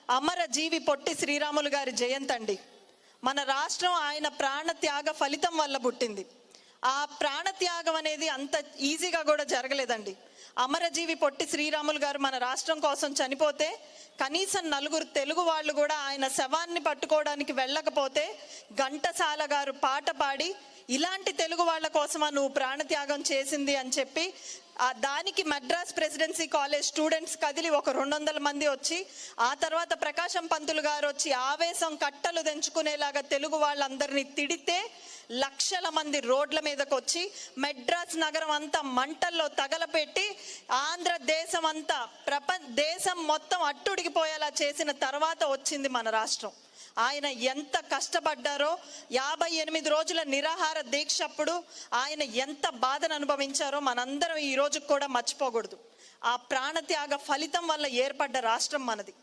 అమరజీవి పొట్టి శ్రీరాములు గారి జయంతి అండి. మన రాష్ట్రం ఆయన ప్రాణత్యాగ ఫలితం వల్ల పుట్టింది. ఆ ప్రాణత్యాగం అనేది అంత ఈజీగా కూడా జరగలేదండి. అమరజీవి పొట్టి శ్రీరాములు గారు మన రాష్ట్రం కోసం చనిపోతే కనీసం 4 తెలుగు వాళ్ళు కూడా ఆయన శవాన్ని పట్టుకోవడానికి వెళ్ళకపోతే ఘంటసాల గారు పాట పాడి ఇలాంటి తెలుగు వాళ్ళ కోసమా నువ్వు ప్రాణత్యాగం చేసింది అని చెప్పి దానికి మద్రాస్ ప్రెసిడెన్సీ కాలేజ్ స్టూడెంట్స్ కదిలి ఒక 200 మంది వచ్చి, ఆ తర్వాత ప్రకాశం పంతులు గారు వచ్చి ఆవేశం కట్టలు తెంచుకునేలాగా తెలుగు వాళ్ళందరినీ తిడితే లక్షల మంది రోడ్ల మీదకి వచ్చి మద్రాస్ నగరం అంతా మంటల్లో తగలపెట్టి ఆంధ్రదేశం అంతా దేశం మొత్తం అట్టుడికిపోయేలా చేసిన తర్వాత వచ్చింది మన రాష్ట్రం. ఆయన ఎంత కష్టపడ్డారో, 58 రోజుల నిరాహార దీక్షప్పుడు ఆయన ఎంత బాధను అనుభవించారో మనందరం ఈ రోజు కూడా మర్చిపోకూడదు. ఆ ప్రాణత్యాగ ఫలితం వల్ల ఏర్పడ్డ రాష్ట్రం మనది.